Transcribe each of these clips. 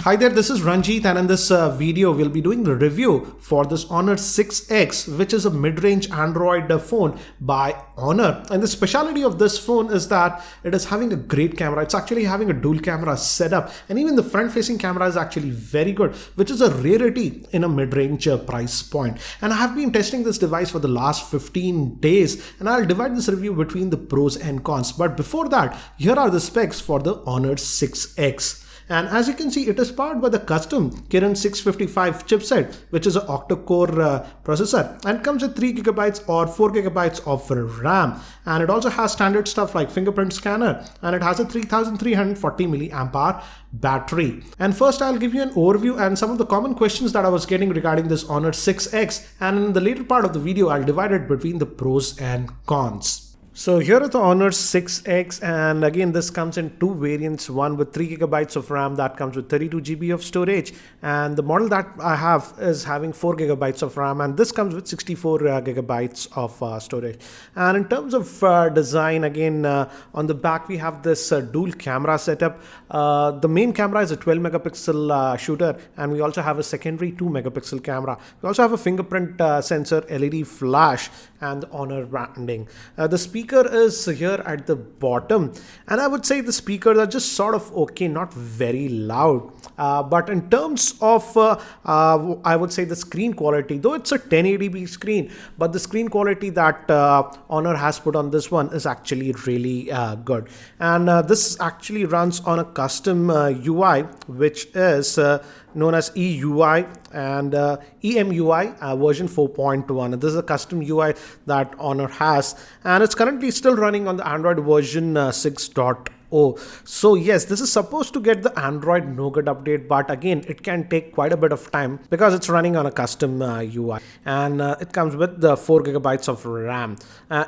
Hi there, this is Ranjit, and in this video we'll be doing the review for this Honor 6X, which is a mid-range Android phone by Honor. And the specialty of this phone is that it is having a great camera. It's actually having a dual camera setup, and even the front-facing camera is actually very good, which is a rarity in a mid-range price point. And I have been testing this device for the last 15 days, and I'll divide this review between the pros and cons. But before that, here are the specs for the Honor 6X. And as you can see, it is powered by the custom Kirin 655 chipset, which is an octa-core processor, and comes with 3 GB or 4 GB of RAM. And it also has standard stuff like fingerprint scanner, and it has a 3340 mAh battery. And first, I'll give you an overview and some of the common questions that I was getting regarding this Honor 6X. And in the later part of the video, I'll divide it between the pros and cons. So here is the Honor 6X, and again this comes in two variants, one with 3 GB of RAM that comes with 32 GB of storage, and the model that I have is having 4 GB of RAM, and this comes with 64 GB of storage. And in terms of design, again on the back we have this dual camera setup. The main camera is a 12 megapixel shooter, and we also have a secondary 2 megapixel camera. We also have a fingerprint sensor, LED flash, and the Honor branding. The speaker is here at the bottom, and I would say the speakers are just sort of okay, not very loud. But in terms of I would say the screen quality, though it's a 1080p screen, but the screen quality that Honor has put on this one is actually really good. And this actually runs on a custom UI, which is known as EUI and EMUI version 4.1. This is a custom UI that Honor has, and it's currently still running on the Android version 6.0. So yes, this is supposed to get the Android Nougat update, but again it can take quite a bit of time because it's running on a custom UI, and it comes with the 4 GB of RAM.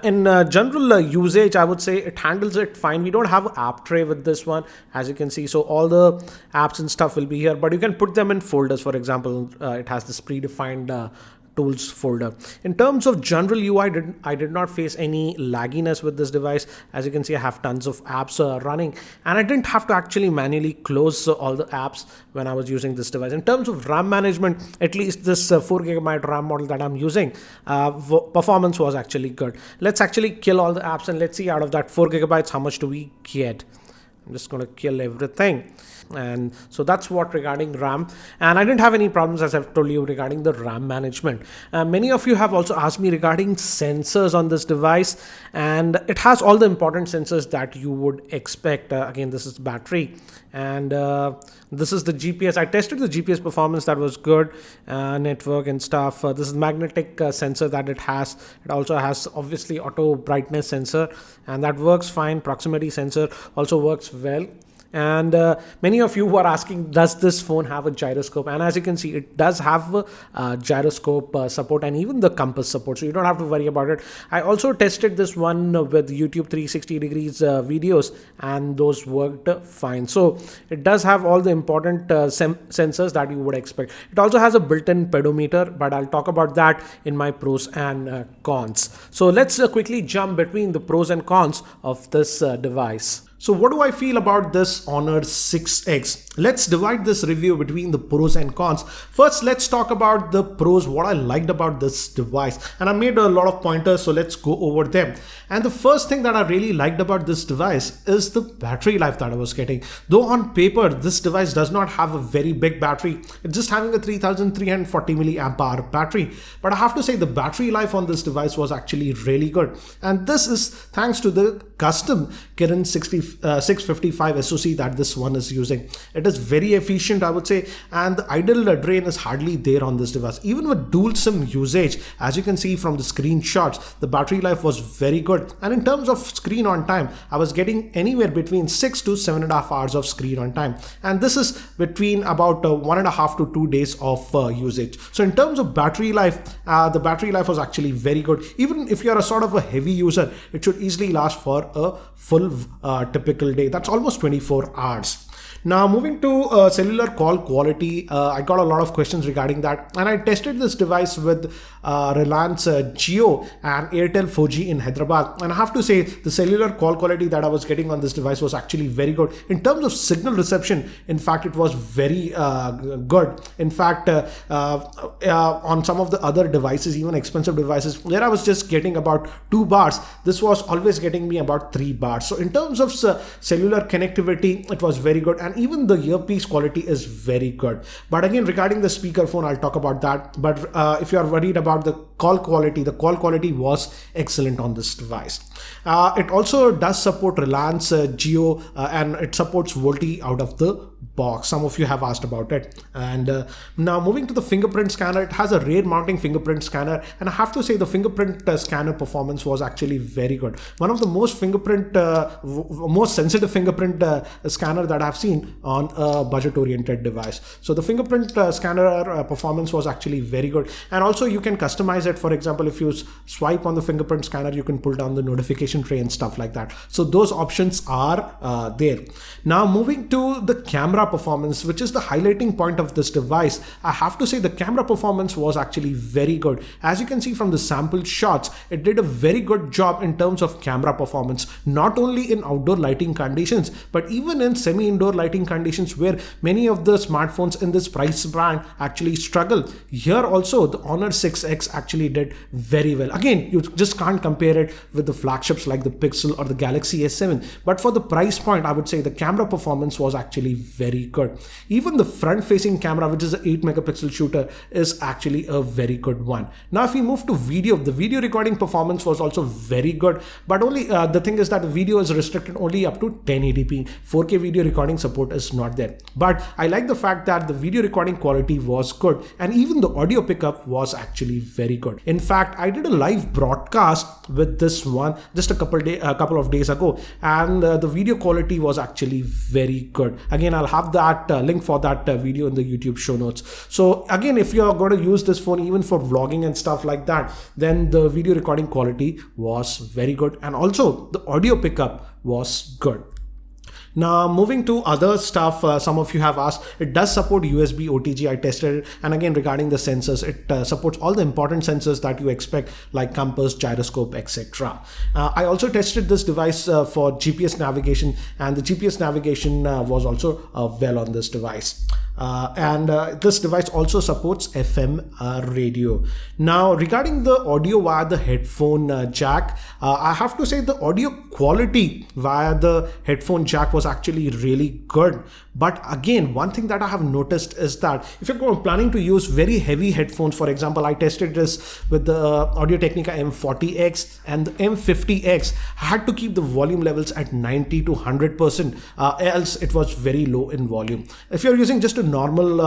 In general usage, I would say it handles it fine. We don't have an app tray with this one, as you can see, so all the apps and stuff will be here, but you can put them in folders. For example, it has this predefined tools folder. In terms of general UI, I did not face any lagginess with this device. As you can see, I have tons of apps running, and I didn't have to actually manually close all the apps when I was using this device. In terms of RAM management, at least this 4 GB RAM model that I'm using, performance was actually good. Let's actually kill all the apps, and let's see out of that 4 GB how much do we get. I'm just going to kill everything. And so that's what regarding RAM, and I didn't have any problems, as I've told you, regarding the RAM management. Many of you have also asked me regarding sensors on this device, and it has all the important sensors that you would expect. Again, this is battery, and this is the GPS. I tested the GPS performance, that was good, network and stuff. This is magnetic sensor that it has. It also has obviously auto brightness sensor, and that works fine. Proximity sensor also works well. And many of you were asking, does this phone have a gyroscope? And as you can see, it does have gyroscope support and even the compass support, so you don't have to worry about it. I also tested this one with YouTube 360 degrees videos, and those worked fine. So it does have all the important sensors that you would expect. It also has a built-in pedometer, but I'll talk about that in my pros and cons. So let's quickly jump between the pros and cons of this device. So what do I feel about this Honor 6X? Let's divide this review between the pros and cons. First, let's talk about the pros, what I liked about this device. And I made a lot of pointers, so let's go over them. And the first thing that I really liked about this device is the battery life that I was getting. Though on paper, this device does not have a very big battery. It's just having a 3340 mAh battery. But I have to say the battery life on this device was actually really good. And this is thanks to the custom Kirin 655 SoC that this one is using. It is very efficient, I would say, and the idle drain is hardly there on this device. Even with dual SIM usage, as you can see from the screenshots, the battery life was very good. And in terms of screen on time, I was getting anywhere between 6 to 7.5 hours of screen on time, and this is between about 1.5 to 2 days of usage. So in terms of battery life, the battery life was actually very good. Even if you're a sort of a heavy user, it should easily last for a full typical day. That's almost 24 hours. Now moving to cellular call quality, I got a lot of questions regarding that, and I tested this device with Reliance Jio and Airtel 4G in Hyderabad, and I have to say the cellular call quality that I was getting on this device was actually very good. In terms of signal reception, in fact, it was very good. In fact, on some of the other devices, even expensive devices, where I was just getting about 2 bars, this was always getting me about 3 bars. So in terms of cellular connectivity, it was very good, and even the earpiece quality is very good. But again, regarding the speaker phone, I'll talk about that. But if you are worried about the call quality was excellent on this device. It also does support Reliance Jio, and it supports VoLTE out of the box. Some of you have asked about it. And now moving to the fingerprint scanner, it has a rear mounting fingerprint scanner, and I have to say the fingerprint scanner performance was actually very good. One of the most sensitive fingerprint scanner that I've seen on a budget oriented device. So the fingerprint scanner performance was actually very good, and also you can customize it. For example, if you swipe on the fingerprint scanner, you can pull down the notification tray and stuff like that. So those options are there. Now moving to the camera performance, which is the highlighting point of this device, I have to say the camera performance was actually very good. As you can see from the sample shots, it did a very good job in terms of camera performance, not only in outdoor lighting conditions, but even in semi-indoor lighting conditions where many of the smartphones in this price band actually struggle. Here also the Honor 6X actually did very well. Again, you just can't compare it with the flagships like the Pixel or the Galaxy S7, but for the price point, I would say the camera performance was actually very good. Even the front facing camera, which is an 8 megapixel shooter, is actually a very good one. Now if we move to video, the video recording performance was also very good, but only the thing is that the video is restricted only up to 1080p. 4K video recording support is not there, but I like the fact that the video recording quality was good, and even the audio pickup was actually very good. In fact, I did a live broadcast with this one just a couple of days ago, and the video quality was actually very good. Again, I'll have that link for that video in the YouTube show notes. So again, if you're going to use this phone even for vlogging and stuff like that, then the video recording quality was very good, and also the audio pickup was good. Now moving to other stuff, some of you have asked, it does support USB OTG. I tested it, and again regarding the sensors, it supports all the important sensors that you expect, like compass, gyroscope, etc. I also tested this device for GPS navigation, and the GPS navigation was also well on this device. This device also supports FM radio. Now regarding the audio via the headphone jack, I have to say the audio quality via the headphone jack was actually really good. But again, one thing that I have noticed is that if you're planning to use very heavy headphones, for example, I tested this with the Audio-Technica M40X and the M50X. I had to keep the volume levels at 90 to 100%, else it was very low in volume. If you're using just a normal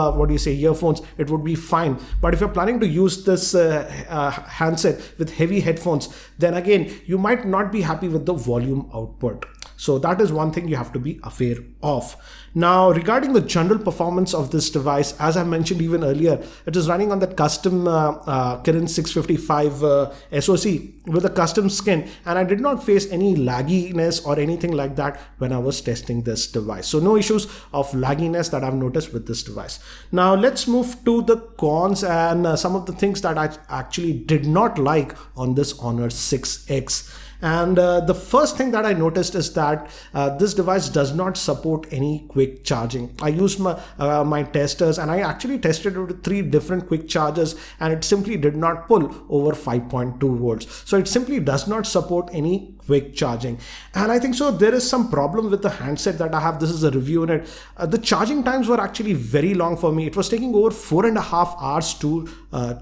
earphones, it would be fine. But if you're planning to use this handset with heavy headphones, then again you might not be happy with the volume output. So that is one thing you have to be aware of. Now regarding the general performance of this device, as I mentioned even earlier, it is running on that custom Kirin 655 SoC with a custom skin, and I did not face any lagginess or anything like that when I was testing this device. So no issues of lagginess that I've noticed with this device. Now let's move to the cons and some of the things that I actually did not like on this Honor 6X. And the first thing that I noticed is that this device does not support any quick charging. I used my testers, and I actually tested it with 3 different quick chargers, and it simply did not pull over 5.2 volts. So it simply does not support any quick charging. And I think so there is some problem with the handset that I have. This is a review in it. The charging times were actually very long for me. It was taking over 4.5 hours to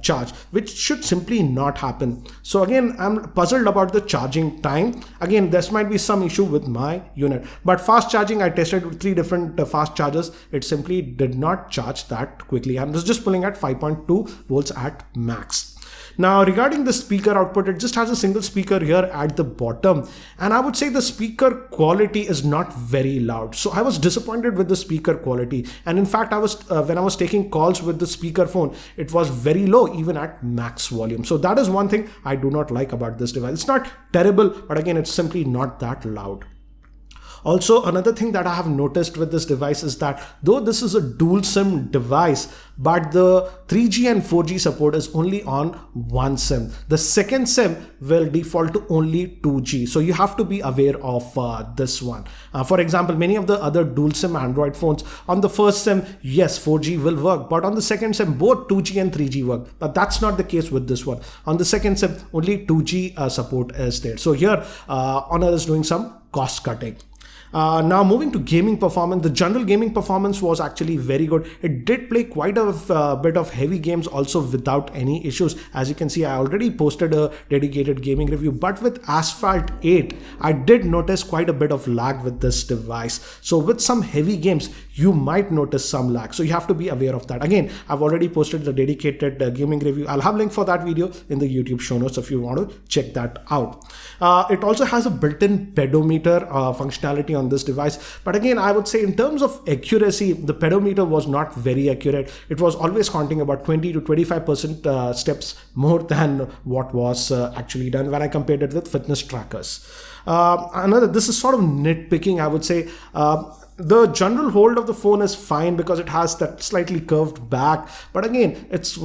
charge, which should simply not happen. So again, I'm puzzled about the charging time. Again, this might be some issue with my unit, but fast charging, I tested with 3 different fast chargers. It simply did not charge that quickly. I'm just pulling at 5.2 volts at max. Now regarding the speaker output, it just has a single speaker here at the bottom, and I would say the speaker quality is not very loud. So I was disappointed with the speaker quality, and in fact I was when I was taking calls with the speaker phone, it was very low even at max volume. So that is one thing I do not like about this device. It's not terrible, but again, it's simply not that loud. Also, another thing that I have noticed with this device is that though this is a dual SIM device, but the 3G and 4G support is only on one SIM. The second SIM will default to only 2G. So you have to be aware of this one. For example, many of the other dual SIM Android phones, on the first SIM, yes, 4G will work, but on the second SIM, both 2G and 3G work. But that's not the case with this one. On the second SIM, only 2G support is there. So here, Honor is doing some cost cutting. Now moving to gaming performance, the general gaming performance was actually very good. It did play quite a bit of heavy games also without any issues. As you can see, I already posted a dedicated gaming review, but with Asphalt 8, I did notice quite a bit of lag with this device. So with some heavy games, you might notice some lag. So you have to be aware of that. Again, I've already posted the dedicated gaming review. I'll have a link for that video in the YouTube show notes if you want to check that out. It also has a built-in pedometer functionality on this device, but again, I would say in terms of accuracy, the pedometer was not very accurate. It was always counting about 20 to 25% steps more than what was actually done when I compared it with fitness trackers. This is sort of nitpicking, I would say. The general hold of the phone is fine because it has that slightly curved back, but again, it's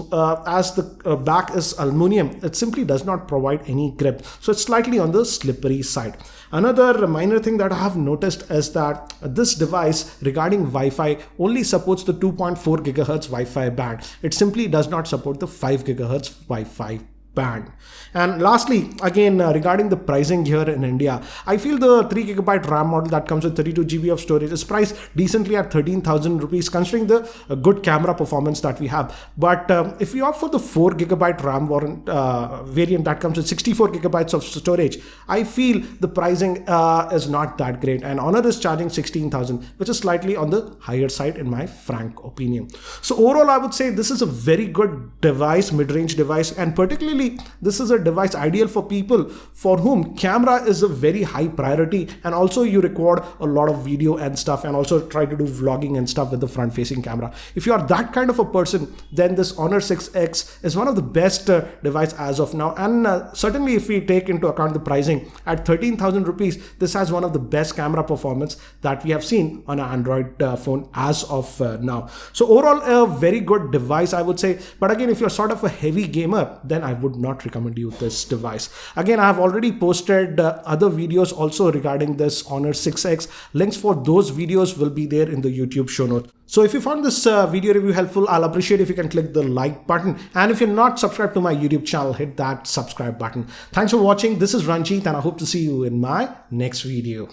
as the back is aluminum, it simply does not provide any grip, so it's slightly on the slippery side. Another minor thing that I have noticed is that this device regarding Wi-Fi only supports the 2.4 gigahertz Wi-Fi band. It simply does not support the 5 gigahertz Wi-Fi band. And lastly, again, regarding the pricing here in India, I feel the 3GB RAM model that comes with 32GB of storage is priced decently at 13,000 rupees, considering the good camera performance that we have. But if you opt for the 4GB RAM variant that comes with 64GB of storage, I feel the pricing is not that great, and Honor is charging 16,000, which is slightly on the higher side in my frank opinion. So overall, I would say this is a very good device, mid-range device, and particularly this is a device ideal for people for whom camera is a very high priority, and also you record a lot of video and stuff, and also try to do vlogging and stuff with the front facing camera. If you are that kind of a person, then this Honor 6X is one of the best device as of now. And certainly if we take into account the pricing at 13,000 rupees, this has one of the best camera performance that we have seen on an Android phone as of now. So overall, a very good device, I would say. But again, if you're sort of a heavy gamer, then I would not recommend you this device. Again, I have already posted other videos also regarding this Honor 6X. Links for those videos will be there in the YouTube show notes. So if you found this video review helpful, I'll appreciate if you can click the like button. And if you're not subscribed to my YouTube channel, hit that subscribe button. Thanks for watching. This is Ranjit, and I hope to see you in my next video.